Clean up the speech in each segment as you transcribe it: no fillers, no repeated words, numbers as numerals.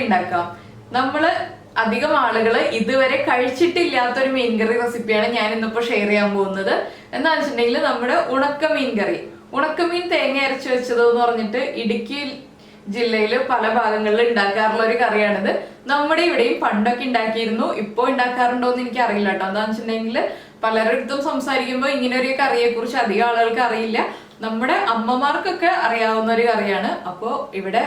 ഉണ്ടാക്കാം. നമ്മള് അധികം ആളുകൾ ഇതുവരെ കഴിച്ചിട്ടില്ലാത്തൊരു മീൻകറി റെസിപ്പിയാണ് ഞാൻ ഇന്നിപ്പോ ഷെയർ ചെയ്യാൻ പോകുന്നത്. എന്താണെന്ന് വെച്ചിട്ടുണ്ടെങ്കിൽ നമ്മുടെ ഉണക്കമീൻ കറി. ഉണക്കമീൻ തേങ്ങ അരച്ചു വെച്ചത് എന്ന് പറഞ്ഞിട്ട് ഇടുക്കി ജില്ലയില് പല ഭാഗങ്ങളിൽ ഉണ്ടാക്കാറുള്ള ഒരു കറിയാണിത്. നമ്മുടെ ഇവിടെയും പണ്ടൊക്കെ ഉണ്ടാക്കിയിരുന്നു, ഇപ്പൊ ഉണ്ടാക്കാറുണ്ടോ എന്ന് എനിക്ക് അറിയില്ല കേട്ടോ. എന്താണെന്ന് വെച്ചിട്ടുണ്ടെങ്കിൽ പലരിടത്തും സംസാരിക്കുമ്പോൾ ഇങ്ങനെ ഒരു കറിയെ കുറിച്ച് അധികം ആളുകൾക്ക് അറിയില്ല. നമ്മുടെ അമ്മമാർക്കൊക്കെ അറിയാവുന്ന ഒരു കറിയാണ്. അപ്പോ ഇവിടെ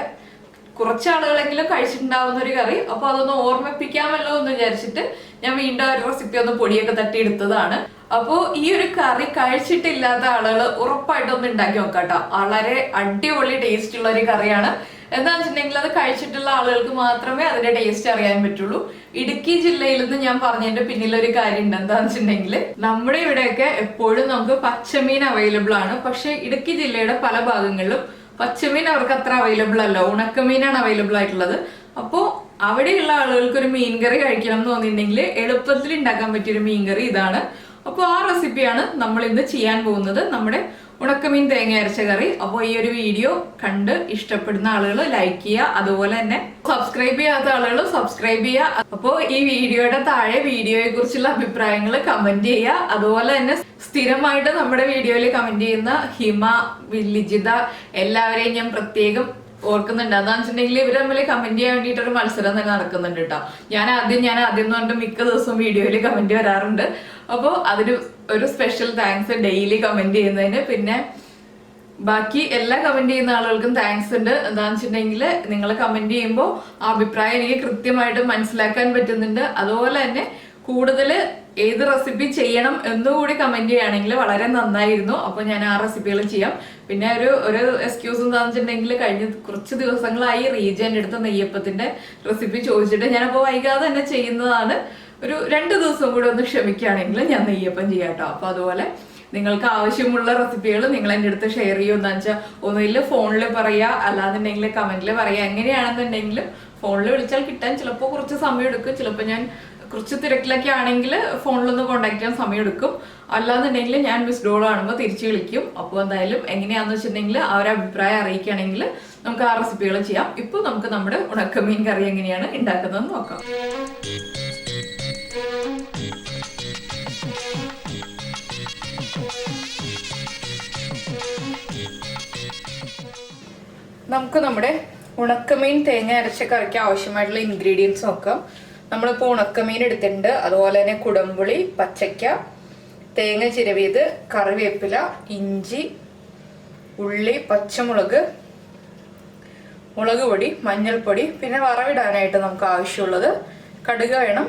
കുറച്ച് ആളുകളെങ്കിലും കഴിച്ചിട്ടുണ്ടാവുന്ന ഒരു കറി. അപ്പൊ അതൊന്ന് ഓർമ്മിപ്പിക്കാമല്ലോ എന്ന് വിചാരിച്ചിട്ട് ഞാൻ വീണ്ടും ഒരു റെസിപ്പി ഒന്ന് പൊടിയൊക്കെ തട്ടിയെടുത്തതാണ്. അപ്പോ ഈ ഒരു കറി കഴിച്ചിട്ടില്ലാത്ത ആളുകൾ ഉറപ്പായിട്ടും ഒന്ന് ഉണ്ടാക്കി നോക്കാട്ടോ. വളരെ അടിപൊളി ടേസ്റ്റ് ഉള്ള ഒരു കറിയാണ്. എന്താണെന്ന് വെച്ചിട്ടുണ്ടെങ്കിൽ അത് കഴിച്ചിട്ടുള്ള ആളുകൾക്ക് മാത്രമേ അതിന്റെ ടേസ്റ്റ് അറിയാൻ പറ്റുള്ളൂ. ഇടുക്കി ജില്ലയിൽ നിന്ന് ഞാൻ പറഞ്ഞതിന്റെ പിന്നിലൊരു കാര്യം ഉണ്ട്. എന്താണെന്ന് വെച്ചിട്ടുണ്ടെങ്കിൽ നമ്മുടെ ഇവിടെയൊക്കെ എപ്പോഴും നമുക്ക് പച്ചമീൻ അവൈലബിൾ ആണ്. പക്ഷെ ഇടുക്കി ജില്ലയുടെ പല ഭാഗങ്ങളിലും പച്ചമീൻ അവർക്ക് അത്ര അവൈലബിൾ അല്ല, ഉണക്കമീനാണ് അവൈലബിൾ ആയിട്ടുള്ളത്. അപ്പോൾ അവിടെയുള്ള ആളുകൾക്ക് ഒരു മീൻകറി കഴിക്കണം എന്ന് തോന്നിയിട്ടുണ്ടെങ്കിൽ എളുപ്പത്തിൽ ഉണ്ടാക്കാൻ പറ്റിയൊരു മീൻകറി ഇതാണ്. അപ്പോൾ ആ റെസിപ്പിയാണ് നമ്മൾ ഇന്ന് ചെയ്യാൻ പോകുന്നത്, നമ്മുടെ ഉണക്കമീൻ തേങ്ങ അരച്ച കറി. അപ്പോൾ ഈ ഒരു വീഡിയോ കണ്ട് ഇഷ്ടപ്പെടുന്ന ആളുകൾ ലൈക്ക് ചെയ്യുക, അതുപോലെ തന്നെ സബ്സ്ക്രൈബ് ചെയ്യാത്ത ആളുകൾ സബ്സ്ക്രൈബ് ചെയ്യുക. അപ്പോൾ ഈ വീഡിയോയുടെ താഴെ വീഡിയോയെ കുറിച്ചുള്ള അഭിപ്രായങ്ങൾ കമന്റ് ചെയ്യുക. അതുപോലെ തന്നെ സ്ഥിരമായിട്ട് നമ്മുടെ വീഡിയോയിൽ കമന്റ് ചെയ്യുന്ന ഹിമ, ലിജിത എല്ലാവരെയും ഞാൻ പ്രത്യേകം ഓർക്കുന്നുണ്ട്. അതാന്ന് വെച്ചിട്ടുണ്ടെങ്കിൽ ഇവർ തമ്മിൽ കമന്റ് ചെയ്യാൻ വേണ്ടിയിട്ട് ഒരു മത്സരം തന്നെ നടക്കുന്നുണ്ട് കേട്ടോ. ഞാൻ ആദ്യം എന്ന് പറഞ്ഞിട്ട് മിക്ക ദിവസവും വീഡിയോയിൽ കമന്റ് വരാറുണ്ട്. അപ്പോൾ അതിന് ഒരു സ്പെഷ്യൽ താങ്ക്സ് ഡെയിലി കമന്റ് ചെയ്യുന്നതിന്. പിന്നെ ബാക്കി എല്ലാ കമന്റ് ചെയ്യുന്ന ആളുകൾക്കും താങ്ക്സ് ഉണ്ട്. എന്താണെന്ന് വെച്ചിട്ടുണ്ടെങ്കിൽ നിങ്ങൾ കമന്റ് ചെയ്യുമ്പോൾ ആ അഭിപ്രായം എനിക്ക് കൃത്യമായിട്ട് മനസ്സിലാക്കാൻ പറ്റുന്നുണ്ട്. അതുപോലെ തന്നെ കൂടുതൽ ഏത് റെസിപ്പി ചെയ്യണം എന്നുകൂടി കമന്റ് ചെയ്യുകയാണെങ്കിൽ വളരെ നന്നായിരുന്നു. അപ്പൊ ഞാൻ ആ റെസിപ്പികൾ ചെയ്യാം. പിന്നെ ഒരു എക്സ്ക്യൂസ് എന്താണെന്ന് വെച്ചിട്ടുണ്ടെങ്കിൽ കഴിഞ്ഞ കുറച്ച് ദിവസങ്ങളായി റീജ എൻ്റെ അടുത്ത് നെയ്യപ്പത്തിന്റെ റെസിപ്പി ചോദിച്ചിട്ട് ഞാനപ്പോൾ വൈകാതെ തന്നെ ചെയ്യുന്നതാണ്. ഒരു 2 ദിവസം കൂടെ ഒന്ന് ക്ഷമിക്കുകയാണെങ്കിൽ ഞാൻ നെയ്യപ്പം ചെയ്യാം കേട്ടോ. അപ്പൊ അതുപോലെ നിങ്ങൾക്ക് ആവശ്യമുള്ള റെസിപ്പികൾ നിങ്ങൾ എൻ്റെ അടുത്ത് ഷെയർ ചെയ്യും. എന്താണെന്ന് വെച്ചാൽ ഒന്നുമില്ല ഫോണിൽ പറയുക, അല്ലാന്നുണ്ടെങ്കിൽ കമന്റിൽ പറയുക. എങ്ങനെയാണെന്നുണ്ടെങ്കിലും ഫോണിൽ വിളിച്ചാൽ കിട്ടാൻ ചിലപ്പോൾ കുറച്ച് സമയം എടുക്കും. ചിലപ്പോൾ ഞാൻ കുറച്ച് തിരക്കിലൊക്കെ ആണെങ്കിൽ ഫോണിലൊന്ന് കോണ്ടാക്ട് ചെയ്യാൻ സമയം എടുക്കും. അല്ലാന്നുണ്ടെങ്കിൽ ഞാൻ മിസ്ഡ് കോൾ കാണുമ്പോൾ തിരിച്ചു വിളിക്കും. അപ്പോൾ എന്തായാലും എങ്ങനെയാണെന്ന് വെച്ചിട്ടുണ്ടെങ്കിൽ ആ ഒരു അഭിപ്രായം അറിയിക്കുകയാണെങ്കിൽ നമുക്ക് ആ റെസിപ്പികൾ ചെയ്യാം. ഇപ്പോൾ നമുക്ക് നമ്മുടെ ഉണക്കമീൻ കറി എങ്ങനെയാണ് ഉണ്ടാക്കുന്നതെന്ന് നോക്കാം. നമുക്ക് നമ്മുടെ ഉണക്കമീൻ തേങ്ങ അരച്ച കറിക്ക് ആവശ്യമായിട്ടുള്ള ഇൻഗ്രീഡിയൻസ് നോക്കാം. നമ്മളിപ്പോൾ ഉണക്കമീൻ എടുത്തിട്ടുണ്ട്. അതുപോലെ തന്നെ കുടംപുളി, പച്ചയ്ക്ക, തേങ്ങ ചിരവിയത്, കറിവേപ്പില, ഇഞ്ചി, ഉള്ളി, പച്ചമുളക്, മുളക് പൊടി, മഞ്ഞൾപ്പൊടി. പിന്നെ വറവിടാനായിട്ട് നമുക്ക് ആവശ്യമുള്ളത് കടുക് വേണം,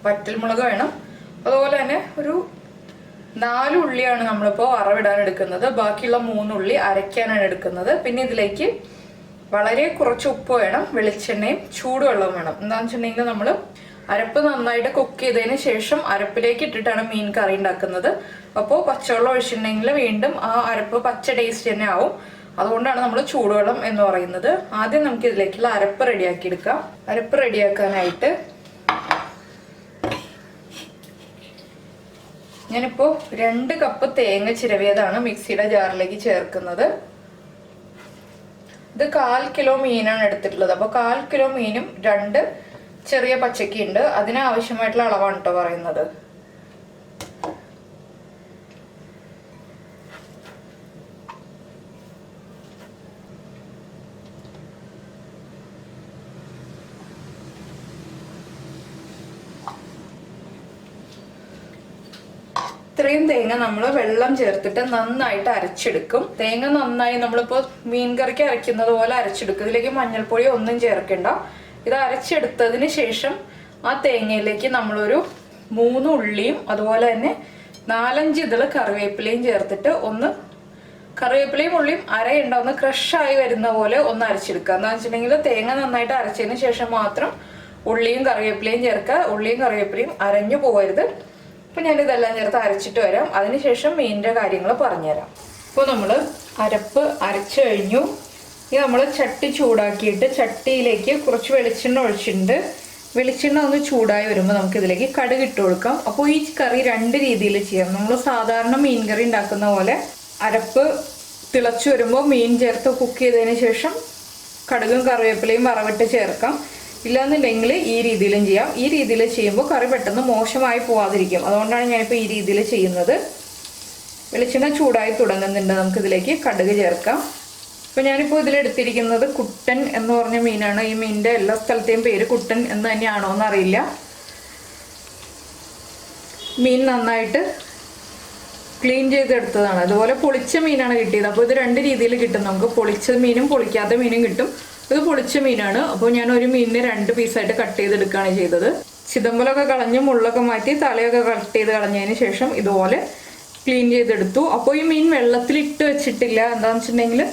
വറ്റൽമുളക് വേണം. അതുപോലെ തന്നെ ഒരു 4 ഉള്ളിയാണ് നമ്മളിപ്പോൾ വറവിടാൻ എടുക്കുന്നത്. ബാക്കിയുള്ള 3 ഉള്ളി അരയ്ക്കാനാണ് എടുക്കുന്നത്. പിന്നെ ഇതിലേക്ക് വളരെ കുറച്ച് ഉപ്പ് വേണം, വെളിച്ചെണ്ണയും ചൂടുവെള്ളവും വേണം. എന്താണെന്ന് വെച്ചിട്ടുണ്ടെങ്കിൽ നമ്മൾ അരപ്പ് നന്നായിട്ട് കുക്ക് ചെയ്തതിന് ശേഷം അരപ്പിലേക്ക് ഇട്ടിട്ടാണ് മീൻ കറി ഉണ്ടാക്കുന്നത്. അപ്പോൾ പച്ചവെള്ളം ഒഴിച്ചിട്ടുണ്ടെങ്കിൽ വീണ്ടും ആ അരപ്പ് പച്ച ടേസ്റ്റ് തന്നെ ആവും. അതുകൊണ്ടാണ് നമ്മൾ ചൂടുവെള്ളം എന്ന് പറയുന്നത്. ആദ്യം നമുക്ക് ഇതിലേക്കുള്ള അരപ്പ് റെഡിയാക്കി എടുക്കാം. അരപ്പ് റെഡിയാക്കാനായിട്ട് ഞാനിപ്പോൾ 2 കപ്പ് തേങ്ങ ചിരവിയതാണ് മിക്സിയുടെ ജാറിലേക്ക് ചേർക്കുന്നത്. ഇത് 1/4 കിലോ മീനാണ് എടുത്തിട്ടുള്ളത്. അപ്പോൾ 1/4 കിലോ മീനും 2 ചെറിയ പച്ചക്ക ഉണ്ട്. അതിനാവശ്യമായിട്ടുള്ള അളവാണ് കേട്ടോ പറയുന്നത്. ഇത്രയും തേങ്ങ നമ്മൾ വെള്ളം ചേർത്തിട്ട് നന്നായിട്ട് അരച്ചെടുക്കും. തേങ്ങ നന്നായി നമ്മളിപ്പോൾ മീൻകറിക്ക് അരയ്ക്കുന്നത് പോലെ അരച്ചെടുക്കും. ഇതിലേക്ക് മഞ്ഞൾപ്പൊടി ഒന്നും ചേർക്കണ്ട. ഇത് അരച്ചെടുത്തതിന് ശേഷം ആ തേങ്ങയിലേക്ക് നമ്മളൊരു 3 ഉള്ളിയും അതുപോലെ തന്നെ 4-5 ഇതള് കറിവേപ്പിലയും ചേർത്തിട്ട് ഒന്ന് കറിവേപ്പിലയും ഉള്ളിയും അരയുണ്ട ഒന്ന് ക്രഷായി വരുന്ന പോലെ ഒന്ന് അരച്ചെടുക്കുക. എന്താണെന്ന് വെച്ചിട്ടുണ്ടെങ്കിൽ തേങ്ങ നന്നായിട്ട് അരച്ചതിന് ശേഷം മാത്രം ഉള്ളിയും കറിവേപ്പിലയും ചേർക്കുക. ഉള്ളിയും കറിവേപ്പിലയും അരഞ്ഞു പോകരുത്. അപ്പോൾ ഞാനിതെല്ലാം ചേർത്ത് അരച്ചിട്ട് വരാം. അതിനുശേഷം മീനിൻ്റെ കാര്യങ്ങൾ പറഞ്ഞുതരാം. ഇപ്പോൾ നമ്മൾ അരപ്പ് അരച്ചു കഴിഞ്ഞു. ഇനി നമ്മൾ ചട്ടി ചൂടാക്കിയിട്ട് ചട്ടിയിലേക്ക് കുറച്ച് വെളിച്ചെണ്ണ ഒഴിച്ചിട്ടുണ്ട്. വെളിച്ചെണ്ണ ഒന്ന് ചൂടായി വരുമ്പോൾ നമുക്ക് ഇതിലേക്ക് കടുക് ഇട്ട് കൊടുക്കാം. അപ്പോൾ ഈ കറി 2 രീതിയിൽ ചെയ്യാം. നമ്മൾ സാധാരണ മീൻ കറി ഉണ്ടാക്കുന്ന പോലെ അരപ്പ് തിളച്ചു വരുമ്പോൾ മീൻ ചേർത്ത് കുക്ക് ചെയ്തതിന് ശേഷം കടുകും കറിവേപ്പിലയും വറവിട്ട് ചേർക്കാം. ഇല്ലാന്നുണ്ടെങ്കിൽ ഈ രീതിയിലും ചെയ്യാം. ഈ രീതിയിൽ ചെയ്യുമ്പോൾ കറി പെട്ടെന്ന് മോശമായി പോവാതിരിക്കും. അതുകൊണ്ടാണ് ഞാനിപ്പോൾ ഈ രീതിയിൽ ചെയ്യുന്നത്. വെളിച്ചെണ്ണ ചൂടായി തുടങ്ങുന്നുണ്ട്. നമുക്കിതിലേക്ക് കടുക് ചേർക്കാം. അപ്പോൾ ഞാനിപ്പോൾ ഇതിലെടുത്തിരിക്കുന്നത് കുട്ടൻ എന്ന് പറഞ്ഞ മീനാണ്. ഈ മീനിൻ്റെ എല്ലാ സ്ഥലത്തെയും പേര് കുട്ടൻ എന്ന് തന്നെയാണോ എന്നറിയില്ല. മീൻ നന്നായിട്ട് ക്ലീൻ ചെയ്തെടുത്തതാണ്. അതുപോലെ പൊളിച്ച മീനാണ് കിട്ടിയത്. അപ്പോൾ ഇത് രണ്ട് രീതിയിൽ കിട്ടും നമുക്ക്. പൊളിച്ച മീനും പൊളിക്കാത്ത മീനും കിട്ടും. ഇത് പൊളിച്ച മീനാണ്. അപ്പോൾ ഞാൻ ഒരു മീനിനെ 2 പീസായിട്ട് കട്ട് ചെയ്തെടുക്കുകയാണ് ചെയ്തത്. ചിതമ്പലൊക്കെ കളഞ്ഞ് മുള്ളൊക്കെ മാറ്റി തലയൊക്കെ കട്ട് ചെയ്ത് കളഞ്ഞതിന് ശേഷം ഇതുപോലെ ക്ലീൻ ചെയ്തെടുത്തു. അപ്പോൾ ഈ മീൻ വെള്ളത്തിലിട്ട് വെച്ചിട്ടില്ല. എന്താണെന്ന് വെച്ചിട്ടുണ്ടെങ്കിൽ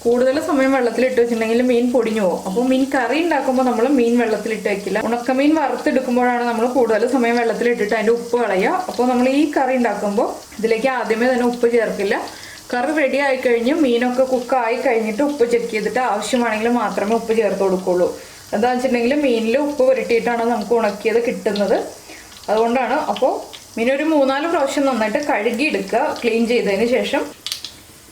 കൂടുതൽ സമയം വെള്ളത്തിലിട്ട് വെച്ചിട്ടുണ്ടെങ്കിൽ മീൻ പൊടിഞ്ഞു പോകും. അപ്പോൾ മീൻ കറി ഉണ്ടാക്കുമ്പോൾ നമ്മൾ മീൻ വെള്ളത്തിലിട്ട് വെക്കില്ല. ഉണക്കമീൻ വറുത്തെടുക്കുമ്പോഴാണ് നമ്മൾ കൂടുതൽ സമയം വെള്ളത്തിലിട്ടിട്ട് അതിൻ്റെ ഉപ്പ് കളയുക. അപ്പോൾ നമ്മൾ ഈ കറി ഉണ്ടാക്കുമ്പോൾ ഇതിലേക്ക് ആദ്യമേ തന്നെ ഉപ്പ് ചേർക്കില്ല. കറി റെഡി ആയി കഴിഞ്ഞ് മീനൊക്കെ കുക്കായി കഴിഞ്ഞിട്ട് ഉപ്പ് ചെക്ക് ചെയ്തിട്ട് ആവശ്യമാണെങ്കിൽ മാത്രമേ ഉപ്പ് ചേർത്ത് കൊടുക്കുള്ളൂ. എന്താണെന്ന് വെച്ചിട്ടുണ്ടെങ്കിൽ മീനിൽ ഉപ്പ് പുരട്ടിയിട്ടാണ് നമുക്ക് ഉണക്കിയത് കിട്ടുന്നത്. അതുകൊണ്ടാണ്. അപ്പോൾ മീനൊരു 3-4 പ്രാവശ്യം നന്നായിട്ട് കഴുകിയെടുക്കുക ക്ലീൻ ചെയ്തതിന് ശേഷം.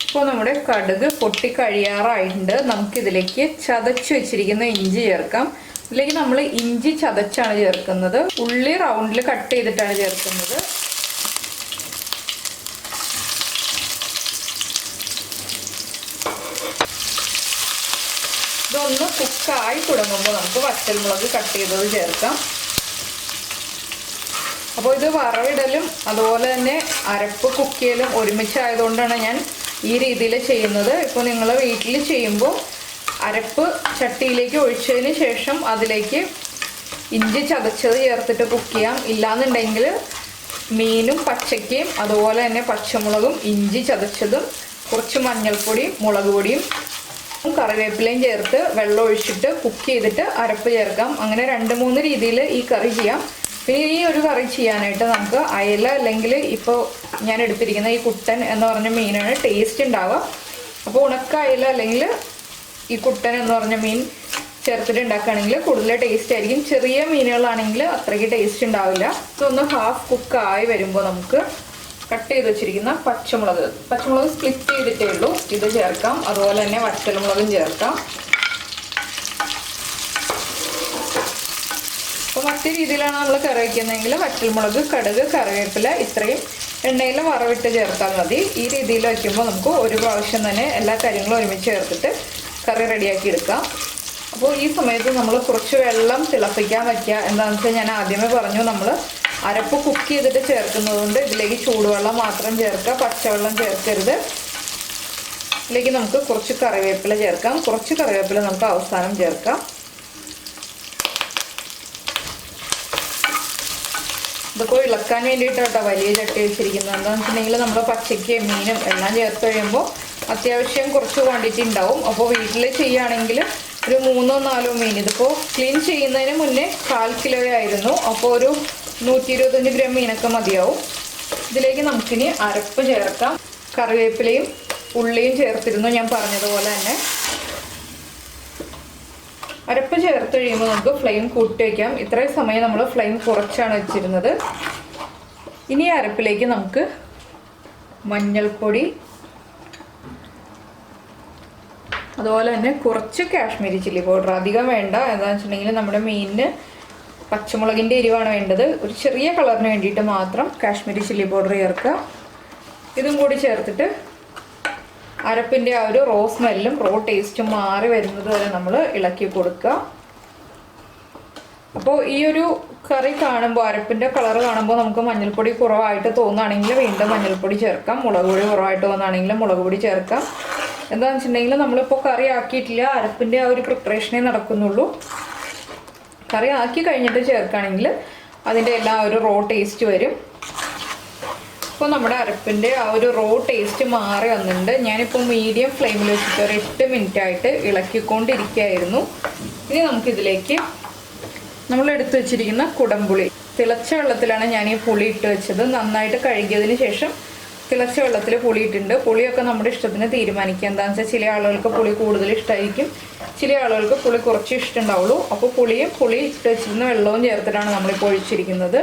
ഇപ്പോൾ നമ്മുടെ കടുക് പൊട്ടി കഴിയാറായിട്ടുണ്ട്. നമുക്കിതിലേക്ക് ചതച്ച് വെച്ചിരിക്കുന്ന ഇഞ്ചി ചേർക്കാം. ഇതിലേക്ക് നമ്മൾ ഇഞ്ചി ചതച്ചാണ് ചേർക്കുന്നത്. ഉള്ളി റൗണ്ടിൽ കട്ട് ചെയ്തിട്ടാണ് ചേർക്കുന്നത്. ഇതൊന്ന് കുക്കായി തുടങ്ങുമ്പോൾ നമുക്ക് വറ്റൽമുളക് കട്ട് ചെയ്തത് ചേർക്കാം. അപ്പോൾ ഇത് വറവിടലും അതുപോലെ തന്നെ അരപ്പ് കുക്ക് ചെയ്യലും ഒരുമിച്ചായതുകൊണ്ടാണ് ഞാൻ ഈ രീതിയിൽ ചെയ്യുന്നത്. ഇപ്പോൾ നിങ്ങൾ വീട്ടിൽ ചെയ്യുമ്പോൾ അരപ്പ് ചട്ടിയിലേക്ക് ഒഴിച്ചതിന് ശേഷം അതിലേക്ക് ഇഞ്ചി ചതച്ചത് ചേർത്തിട്ട് കുക്ക് ചെയ്യാം. ഇല്ലാന്നുണ്ടെങ്കിൽ മീനും പച്ചയ്ക്കയും അതുപോലെ തന്നെ പച്ചമുളകും ഇഞ്ചി ചതച്ചതും കുറച്ച് മഞ്ഞൾപ്പൊടിയും മുളക് പൊടിയും കറിവേപ്പിലയും ചേർത്ത് വെള്ളം ഒഴിച്ചിട്ട് കുക്ക് ചെയ്തിട്ട് അരപ്പ് ചേർക്കാം. അങ്ങനെ 2-3 രീതിയിൽ ഈ കറി ചെയ്യാം. പിന്നെ ഈ ഒരു കറി ചെയ്യാനായിട്ട് നമുക്ക് അയല അല്ലെങ്കിൽ ഇപ്പോൾ ഞാൻ എടുത്തിരിക്കുന്ന ഈ കുട്ടൻ എന്ന് പറഞ്ഞ മീനാണ് ടേസ്റ്റ് ഉണ്ടാവുക. അപ്പോൾ ഉണക്ക അയല അല്ലെങ്കിൽ ഈ കുട്ടൻ എന്ന് പറഞ്ഞ മീൻ ചേർത്തിട്ട് ഉണ്ടാക്കുകയാണെങ്കിൽ കൂടുതൽ ടേസ്റ്റ് ആയിരിക്കും. ചെറിയ മീനുകളാണെങ്കിൽ അത്രയ്ക്ക് ടേസ്റ്റ് ഉണ്ടാവില്ല. ഇതൊന്ന് ഹാഫ് കുക്കായി വരുമ്പോൾ നമുക്ക് കട്ട് ചെയ്ത് വെച്ചിരിക്കുന്ന പച്ചമുളക് സ്പ്ലിറ്റ് ചെയ്തിട്ടേ ഉള്ളൂ ഇത് ചേർക്കാം. അതുപോലെ തന്നെ വറ്റൽമുളകും ചേർക്കാം. അപ്പോൾ മറ്റു രീതിയിലാണ് നമ്മൾ കറി വയ്ക്കുന്നതെങ്കിൽ വറ്റൽമുളക്, കടുക്, കറിവേപ്പില ഇത്രയും എണ്ണയിൽ വറവിട്ട് ചേർത്താൽ മതി. ഈ രീതിയിൽ വയ്ക്കുമ്പോൾ നമുക്ക് ഒരു പ്രാവശ്യം തന്നെ എല്ലാ കാര്യങ്ങളും ഒരുമിച്ച് ചേർത്തിട്ട് കറി റെഡിയാക്കി എടുക്കാം. അപ്പോൾ ഈ സമയത്ത് നമ്മൾ കുറച്ച് വെള്ളം തിളപ്പിക്കാൻ വയ്ക്കുക. എന്താണെന്ന് വെച്ചാൽ ഞാൻ ആദ്യമേ പറഞ്ഞു, നമ്മൾ അരപ്പ് കുക്ക് ചെയ്തിട്ട് ചേർക്കുന്നതുകൊണ്ട് ഇതിലേക്ക് ചൂടുവെള്ളം മാത്രം ചേർക്കുക, പച്ചവെള്ളം ചേർക്കരുത്. ഇതിലേക്ക് നമുക്ക് കുറച്ച് കറിവേപ്പില ചേർക്കാം. കുറച്ച് കറിവേപ്പില നമുക്ക് അവസാനം ചേർക്കാം. ഇതിപ്പോൾ ഇളക്കാൻ വേണ്ടിയിട്ടാട്ടോ വലിയ ചട്ടി വെച്ചിരിക്കുന്നത്. എന്താണെന്ന് വെച്ചിട്ടുണ്ടെങ്കിൽ നമ്മൾ പച്ചയ്ക്കും മീനും എല്ലാം ചേർത്ത് കഴിയുമ്പോൾ അത്യാവശ്യം കുറച്ച് ക്വാണ്ടിറ്റി ഉണ്ടാവും. അപ്പോൾ വീട്ടിൽ ചെയ്യുകയാണെങ്കിൽ ഒരു 3-4 മീൻ. ഇതിപ്പോൾ ക്ലീൻ ചെയ്യുന്നതിന് മുന്നേ 1/4 കിലോ ആയിരുന്നു. അപ്പോൾ ഒരു 125 ഗ്രാം മീനൊക്കെ മതിയാവും. ഇതിലേക്ക് നമുക്കിനി അരപ്പ് ചേർക്കാം. കറിവേപ്പിലയും ഉള്ളിയും ചേർത്തിരുന്നു ഞാൻ പറഞ്ഞതുപോലെ തന്നെ. അരപ്പ് ചേർത്ത് കഴിയുമ്പോൾ നമുക്ക് ഫ്ലെയിം കൂട്ടി വയ്ക്കാം. ഇത്രയും സമയം നമ്മൾ ഫ്ലെയിം കുറച്ചാണ് വെച്ചിരുന്നത്. ഇനി അരപ്പിലേക്ക് നമുക്ക് മഞ്ഞൾപ്പൊടി, അതുപോലെ തന്നെ കുറച്ച് കാശ്മീരി ചില്ലി പൗഡർ. അധികം വേണ്ട. എന്താണെന്ന് വെച്ചിട്ടുണ്ടെങ്കിൽ നമ്മുടെ മീനിന് പച്ചമുളകിൻ്റെ എരിവാണ് വേണ്ടത്. ഒരു ചെറിയ കളറിന് വേണ്ടിയിട്ട് മാത്രം കാശ്മീരി ചില്ലി പൗഡർ ചേർക്കുക. ഇതും കൂടി ചേർത്തിട്ട് അരപ്പിൻ്റെ ആ ഒരു റോ സ്മെല്ലും റോ ടേസ്റ്റും മാറി വരുന്നത് വരെ നമ്മൾ ഇളക്കി കൊടുക്കുക. അപ്പോൾ ഈ ഒരു കറി കാണുമ്പോൾ, അരപ്പിൻ്റെ കളർ കാണുമ്പോൾ നമുക്ക് മഞ്ഞൾപ്പൊടി കുറവായിട്ട് തോന്നുകയാണെങ്കിൽ വീണ്ടും മഞ്ഞൾപ്പൊടി ചേർക്കാം. മുളക് പൊടി കുറവായിട്ട് തോന്നുകയാണെങ്കിൽ മുളക് പൊടി ചേർക്കാം. എന്താണെന്ന് വെച്ചിട്ടുണ്ടെങ്കിൽ നമ്മളിപ്പോൾ കറി ആക്കിയിട്ടില്ല, അരപ്പിൻ്റെ ആ ഒരു പ്രിപ്പറേഷനേ നടക്കുന്നുള്ളൂ. കറി ആക്കി കഴിഞ്ഞിട്ട് ചേർക്കുകയാണെങ്കിൽ അതിൻ്റെ എല്ലാ ഒരു റോ ടേസ്റ്റ് വരും. ഇപ്പോൾ നമ്മുടെ അരപ്പിൻ്റെ ആ ഒരു റോ ടേസ്റ്റ് മാറി വന്നിട്ടുണ്ട്. ഞാനിപ്പോൾ മീഡിയം ഫ്ലെയിമിൽ വെച്ചിട്ട് ഒരു 8 മിനിറ്റ് ആയിട്ട് ഇളക്കിക്കൊണ്ടിരിക്കുകയായിരുന്നു. ഇനി നമുക്കിതിലേക്ക് നമ്മൾ എടുത്തു വെച്ചിരിക്കുന്ന കുടംപുളി, തിളച്ച വെള്ളത്തിലാണ് ഞാൻ ഈ പുളി ഇട്ട് വെച്ചത്. നന്നായിട്ട് കഴുകിയതിന് ശേഷം തിളച്ച വെള്ളത്തിൽ പുളി ഇട്ടിട്ടുണ്ട്. പുളിയൊക്കെ നമ്മുടെ ഇഷ്ടത്തിന് തീരുമാനിക്കുക. എന്താണെന്ന് വെച്ചാൽ ചില ആളുകൾക്ക് പുളി കൂടുതൽ ഇഷ്ടമായിരിക്കും, ചില ആളുകൾക്ക് പുളി കുറച്ച് ഇഷ്ടമുണ്ടാവുള്ളൂ. അപ്പോൾ പുളി ഇട്ട് വെച്ചിരുന്ന വെള്ളവും ചേർത്തിട്ടാണ് നമ്മളിപ്പോൾ ഒഴിച്ചിരിക്കുന്നത്.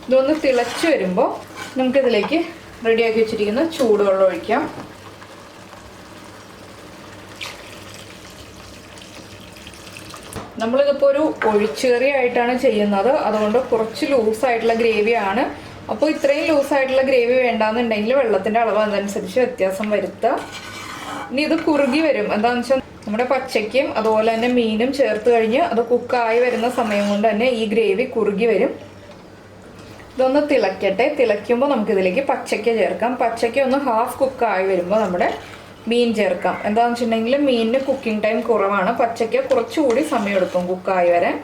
ഇതൊന്ന് തിളച്ച് വരുമ്പോൾ നമുക്കിതിലേക്ക് റെഡിയാക്കി വെച്ചിരിക്കുന്ന ചൂടുവെള്ളം ഒഴിക്കാം. നമ്മളിതിപ്പോൾ ഒരു ഒഴിച്ചുകറി ആയിട്ടാണ് ചെയ്യുന്നത്, അതുകൊണ്ട് കുറച്ച് ലൂസായിട്ടുള്ള ഗ്രേവിയാണ്. അപ്പോൾ ഇത്രയും ലൂസായിട്ടുള്ള ഗ്രേവി വേണ്ടാന്നുണ്ടെങ്കിൽ വെള്ളത്തിൻ്റെ അളവ് അതനുസരിച്ച് വ്യത്യാസം വരുത്തുക. ഇനി ഇത് കുറുകി വരും. എന്താണെന്ന് വെച്ചാൽ നമ്മുടെ പച്ചയ്ക്കും അതുപോലെ തന്നെ മീനും ചേർത്ത് കഴിഞ്ഞ് അത് കുക്കായി വരുന്ന സമയം കൊണ്ട് തന്നെ ഈ ഗ്രേവി കുറുകി വരും. ഇതൊന്ന് തിളയ്ക്കട്ടെ. തിളയ്ക്കുമ്പോൾ നമുക്കിതിലേക്ക് പച്ചയ്ക്ക ചേർക്കാം. പച്ചയ്ക്ക ഒന്ന് ഹാഫ് കുക്കായി വരുമ്പോൾ നമ്മുടെ മീൻ ചേർക്കാം. എന്താണെന്ന് വെച്ചിട്ടുണ്ടെങ്കിൽ മീനിന് കുക്കിംഗ് ടൈം കുറവാണ്, പച്ചയ്ക്ക കുറച്ചുകൂടി സമയം എടുക്കും കുക്കായി വരാൻ.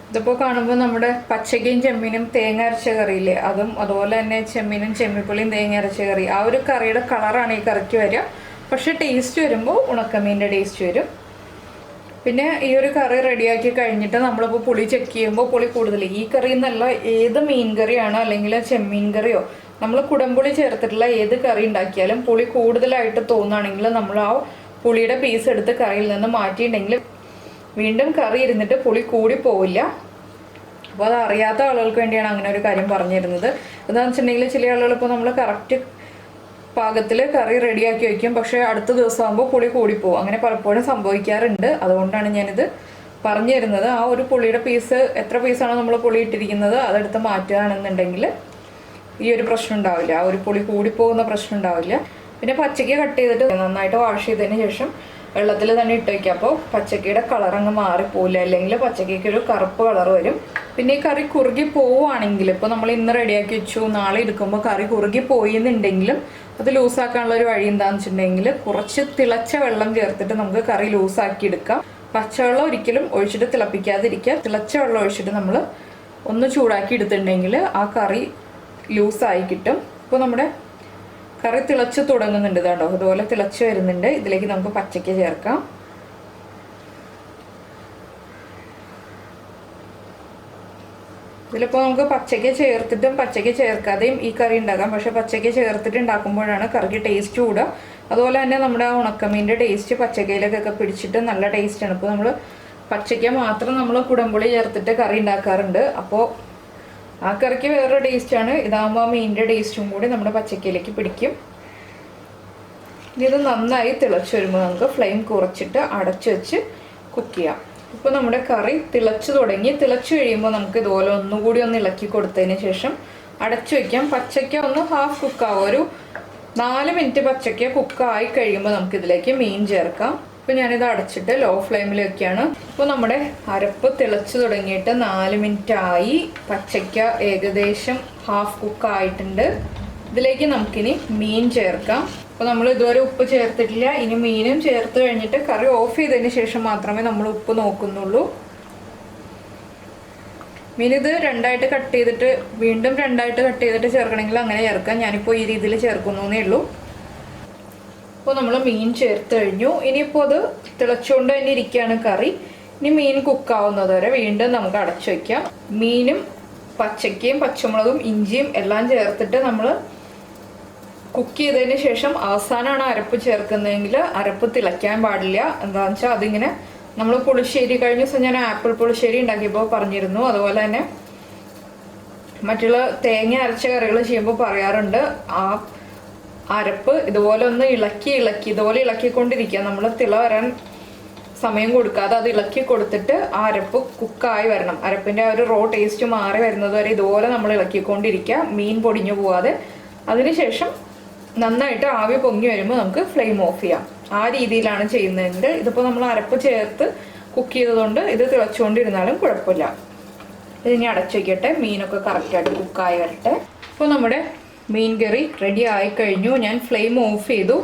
ഇതിപ്പോൾ കാണുമ്പോൾ നമ്മുടെ പച്ചയ്ക്കയും ചെമ്മീനും തേങ്ങ അരച്ച കറിയില്ലേ, അതും അതുപോലെ തന്നെ ചെമ്മീനും ചെമ്മിപ്പുളിയും തേങ്ങ അരച്ച കറി, ആ ഒരു കറിയുടെ കളറാണ് ഈ കറിക്ക് വരിക. പക്ഷെ ടേസ്റ്റ് വരുമ്പോൾ ഉണക്കമീൻ്റെ ടേസ്റ്റ് വരും. പിന്നെ ഈ ഒരു കറി റെഡിയാക്കി കഴിഞ്ഞിട്ട് നമ്മളിപ്പോൾ പുളി ചെക്ക് ചെയ്യുമ്പോൾ പുളി കൂടുതൽ, ഈ കറി എന്നല്ല ഏത് മീൻ കറിയാണോ അല്ലെങ്കിൽ ചെമ്മീൻ കറിയോ നമ്മൾ കുടംപുളി ചേർത്തിട്ടുള്ള ഏത് കറി ഉണ്ടാക്കിയാലും പുളി കൂടുതലായിട്ട് തോന്നുകയാണെങ്കിൽ നമ്മൾ ആ പുളിയുടെ പീസ് എടുത്ത് കറിയിൽ നിന്ന് മാറ്റിയിട്ടുണ്ടെങ്കിൽ വീണ്ടും കറി ഇരുന്നിട്ട് പുളി കൂടി പോവില്ല. അപ്പോൾ അത് അറിയാത്ത ആളുകൾക്ക് വേണ്ടിയാണ് അങ്ങനെ ഒരു കാര്യം പറഞ്ഞിരുന്നത്. എന്താണെന്ന് വെച്ചിട്ടുണ്ടെങ്കിൽ ചില ആളുകൾ ഇപ്പോൾ നമ്മൾ കറക്റ്റ് പാകത്തിൽ കറി റെഡിയാക്കി വയ്ക്കും, പക്ഷേ അടുത്ത ദിവസം ആകുമ്പോൾ പുളി കൂടിപ്പോവും. അങ്ങനെ പലപ്പോഴും സംഭവിക്കാറുണ്ട്. അതുകൊണ്ടാണ് ഞാനിത് പറഞ്ഞു തരുന്നത്. ആ ഒരു പുളിയുടെ പീസ് എത്ര പീസാണോ നമ്മൾ പുളി ഇട്ടിരിക്കുന്നത് അതെടുത്ത് മാറ്റുകയാണെന്നുണ്ടെങ്കിൽ ഈ ഒരു പ്രശ്നം ഉണ്ടാവില്ല, ആ ഒരു പുളി കൂടിപ്പോകുന്ന പ്രശ്നം ഉണ്ടാവില്ല. പിന്നെ പച്ചയ്ക്ക് കട്ട് ചെയ്തിട്ട് നന്നായിട്ട് വാഷ് ചെയ്തതിന് ശേഷം വെള്ളത്തിൽ തന്നെ ഇട്ട് വയ്ക്കുക. അപ്പോൾ പച്ചക്കയുടെ കളർ അങ്ങ് മാറിപ്പോവില്ല, അല്ലെങ്കിൽ പച്ചക്കയ്ക്ക് ഒരു കറുപ്പ് കളർ വരും. പിന്നെ ഈ കറി കുറുകി പോവുകയാണെങ്കിൽ ഇപ്പോൾ നമ്മൾ ഇന്ന് റെഡിയാക്കി വെച്ചു, നാളെ എടുക്കുമ്പോൾ കറി കുറുകി പോയി എന്നുണ്ടെങ്കിലും അത് ലൂസാക്കാനുള്ള ഒരു വഴി എന്താണെന്ന് വെച്ചിട്ടുണ്ടെങ്കിൽ കുറച്ച് തിളച്ച വെള്ളം ചേർത്തിട്ട് നമുക്ക് കറി ലൂസാക്കി എടുക്കാം. പച്ചവെള്ളം ഒരിക്കലും ഒഴിച്ചിട്ട് തിളപ്പിക്കാതിരിക്കുക. തിളച്ച വെള്ളം ഒഴിച്ചിട്ട് നമ്മൾ ഒന്ന് ചൂടാക്കി എടുത്തിട്ടുണ്ടെങ്കിൽ ആ കറി ലൂസായി കിട്ടും. ഇപ്പോൾ നമ്മുടെ കറി തിളച്ച് തുടങ്ങുന്നുണ്ട്, ഇതാണ്ടോ ഇതുപോലെ തിളച്ച് വരുന്നുണ്ട്. ഇതിലേക്ക് നമുക്ക് പച്ചയ്ക്ക ചേർക്കാം. ഇതിലിപ്പോൾ നമുക്ക് പച്ചയ്ക്ക ചേർത്തിട്ടും പച്ചയ്ക്ക ചേർക്കാതെയും ഈ കറി ഉണ്ടാക്കാം. പക്ഷെ പച്ചയ്ക്ക ചേർത്തിട്ട് ഉണ്ടാക്കുമ്പോഴാണ് കറിക്ക് ടേസ്റ്റ് കൂടുക. അതുപോലെ തന്നെ നമ്മുടെ ആ ഉണക്കമീൻ്റെ ടേസ്റ്റ് പച്ചക്കയിലേക്കൊക്കെ പിടിച്ചിട്ട് നല്ല ടേസ്റ്റാണ്. ഇപ്പോൾ നമ്മൾ പച്ചയ്ക്ക മാത്രം നമ്മൾ കുടംപുളി ചേർത്തിട്ട് കറി ഉണ്ടാക്കാറുണ്ട്. അപ്പോൾ ആ കറിക്ക് വേറൊരു ടേസ്റ്റാണ്. ഇതാകുമ്പോൾ ആ മീനിൻ്റെ ടേസ്റ്റും കൂടി നമ്മുടെ പച്ചക്കയിലേക്ക് പിടിക്കും. ഇനി ഇത് നന്നായി തിളച്ച് വരുമ്പോൾ നമുക്ക് ഫ്ലെയിം കുറച്ചിട്ട് അടച്ചു വെച്ച് കുക്ക് ചെയ്യാം. ഇപ്പോൾ നമ്മുടെ കറി തിളച്ച് തുടങ്ങി. തിളച്ച് കഴിയുമ്പോൾ നമുക്ക് ഇതുപോലെ ഒന്നുകൂടി ഒന്ന് ഇളക്കി കൊടുത്തതിന് ശേഷം അടച്ചു വയ്ക്കാം. പച്ചയ്ക്ക ഒന്ന് ഹാഫ് കുക്കാവും. ഒരു 4 മിനിറ്റ് പച്ചയ്ക്ക കുക്കായി കഴിയുമ്പോൾ നമുക്കിതിലേക്ക് മീൻ ചേർക്കാം. ഇപ്പോൾ ഞാനിത് അടച്ചിട്ട് ലോ ഫ്ലെയിമിൽ വെക്കുകയാണ്. ഇപ്പോൾ നമ്മുടെ അരപ്പ് തിളച്ച് തുടങ്ങിയിട്ട് 4 മിനിറ്റ് ആയി. പച്ചയ്ക്ക ഏകദേശം ഹാഫ് കുക്കായിട്ടുണ്ട്. ഇതിലേക്ക് നമുക്കിനി മീൻ ചേർക്കാം. അപ്പോൾ നമ്മൾ ഇതുവരെ ഉപ്പ് ചേർത്തിട്ടില്ല. ഇനി മീനും ചേർത്ത് കഴിഞ്ഞിട്ട് കറി ഓഫ് ചെയ്തതിന് ശേഷം മാത്രമേ നമ്മൾ ഉപ്പ് നോക്കുന്നുള്ളൂ. മീൻ ഇത് രണ്ടായിട്ട് കട്ട് ചെയ്തിട്ട് വീണ്ടും രണ്ടായിട്ട് കട്ട് ചെയ്തിട്ട് ചേർക്കണമെങ്കിൽ അങ്ങനെ ചേർക്കാം. ഞാനിപ്പോൾ ഈ രീതിയിൽ ചേർക്കുന്നേ ഉള്ളൂ. അപ്പോൾ നമ്മൾ മീൻ ചേർത്ത് കഴിഞ്ഞു. ഇനിയിപ്പോൾ അത് തിളച്ചുകൊണ്ട് തന്നെ ഇരിക്കുകയാണ് കറി. ഇനി മീൻ കുക്കാവുന്നത് വരെ വീണ്ടും നമുക്ക് അടച്ചു വയ്ക്കാം. മീനും പച്ചയ്ക്കയും പച്ചമുളകും ഇഞ്ചിയും എല്ലാം ചേർത്തിട്ട് നമ്മൾ കുക്ക് ചെയ്തതിന് ശേഷം അവസാനമാണ് അരപ്പ് ചേർക്കുന്നതെങ്കിൽ അരപ്പ് തിളയ്ക്കാൻ പാടില്ല. എന്താണെന്ന് വെച്ചാൽ അതിങ്ങനെ നമ്മൾ പുളിശ്ശേരി കഴിഞ്ഞ ദിവസം ഞാൻ ആപ്പിൾ പുളിശ്ശേരി ഉണ്ടാക്കിയപ്പോൾ പറഞ്ഞിരുന്നു. അതുപോലെ തന്നെ മറ്റുള്ള തേങ്ങ അരച്ച കറികൾ ചെയ്യുമ്പോൾ പറയാറുണ്ട് ആ അരപ്പ് ഇതുപോലെ ഒന്ന് ഇതുപോലെ ഇളക്കിക്കൊണ്ടിരിക്കുക. നമ്മൾ തിള വരാൻ സമയം കൊടുക്കാതെ അത് ഇളക്കി കൊടുത്തിട്ട് ആ അരപ്പ് കുക്കായി വരണം. അരപ്പിൻ്റെ ആ ഒരു റോ ടേസ്റ്റ് മാറി വരുന്നത് വരെ ഇതുപോലെ നമ്മൾ ഇളക്കിക്കൊണ്ടിരിക്കുക, മീൻ പൊടിഞ്ഞു പോവാതെ. അതിനുശേഷം നന്നായിട്ട് ആവി പൊങ്ങി വരുമ്പോൾ നമുക്ക് ഫ്ലെയിം ഓഫ് ചെയ്യാം. ആ രീതിയിലാണ് ചെയ്യുന്നതെങ്കിൽ ഇതിപ്പോൾ നമ്മൾ അരപ്പ് ചേർത്ത് കുക്ക് ചെയ്തതുകൊണ്ട് ഇത് തിളച്ചുകൊണ്ടിരുന്നാലും കുഴപ്പമില്ല. ഇതിനി അടച്ചു വയ്ക്കട്ടെ, മീനൊക്കെ കറക്റ്റായിട്ട് കുക്കായി വരട്ടെ. ഇപ്പോൾ നമ്മുടെ മീൻ കറി റെഡി ആയിക്കഴിഞ്ഞു. ഞാൻ ഫ്ലെയിം ഓഫ് ചെയ്തു.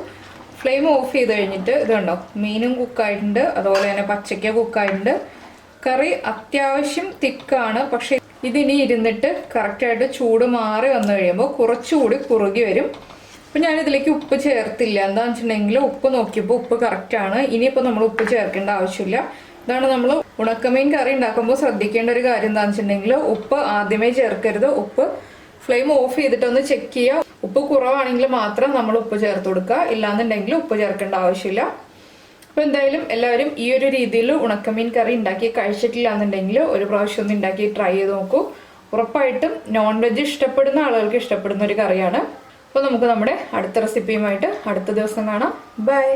ഫ്ലെയിം ഓഫ് ചെയ്ത് കഴിഞ്ഞിട്ട് ഇത് കണ്ടോ, മീനും കുക്കായിട്ടുണ്ട്, അതുപോലെ തന്നെ പച്ചയ്ക്ക കുക്കായിട്ടുണ്ട്. കറി അത്യാവശ്യം തിക്കാണ്, പക്ഷെ ഇതിനി ഇരുന്നിട്ട് കറക്റ്റായിട്ട് ചൂട് മാറി വന്നു കഴിയുമ്പോൾ കുറച്ചുകൂടി കുറുകി വരും. അപ്പം ഞാനിതിലേക്ക് ഉപ്പ് ചേർത്തില്ല. എന്താണെന്ന് വെച്ചിട്ടുണ്ടെങ്കിൽ ഉപ്പ് നോക്കിയപ്പോൾ ഉപ്പ് കറക്റ്റാണ്. ഇനിയിപ്പോൾ നമ്മൾ ഉപ്പ് ചേർക്കേണ്ട ആവശ്യമില്ല. ഇതാണ് നമ്മൾ ഉണക്കമീൻ കറി ഉണ്ടാക്കുമ്പോൾ ശ്രദ്ധിക്കേണ്ട ഒരു കാര്യം. എന്താണെന്ന് വെച്ചിട്ടുണ്ടെങ്കിൽ ഉപ്പ് ആദ്യമേ ചേർക്കരുത്. ഉപ്പ് ഫ്ലെയിം ഓഫ് ചെയ്തിട്ടൊന്ന് ചെക്ക് ചെയ്യുക. ഉപ്പ് കുറവാണെങ്കിൽ മാത്രം നമ്മൾ ഉപ്പ് ചേർത്ത് കൊടുക്കുക, ഇല്ലാന്നുണ്ടെങ്കിൽ ഉപ്പ് ചേർക്കേണ്ട ആവശ്യമില്ല. അപ്പോൾ എന്തായാലും എല്ലാവരും ഈ ഒരു രീതിയിൽ ഉണക്കമീൻ കറി ഉണ്ടാക്കി കഴിച്ചിട്ടില്ല എന്നുണ്ടെങ്കിൽ ഒരു പ്രാവശ്യം ഒന്ന് ഉണ്ടാക്കി ട്രൈ ചെയ്ത് നോക്കൂ. ഉറപ്പായിട്ടും നോൺ വെജ് ഇഷ്ടപ്പെടുന്ന ആളുകൾക്ക് ഇഷ്ടപ്പെടുന്ന ഒരു കറിയാണ്. അപ്പോൾ നമുക്ക് നമ്മുടെ അടുത്ത റെസിപ്പിയുമായിട്ട് അടുത്ത ദിവസം കാണാം. ബൈ.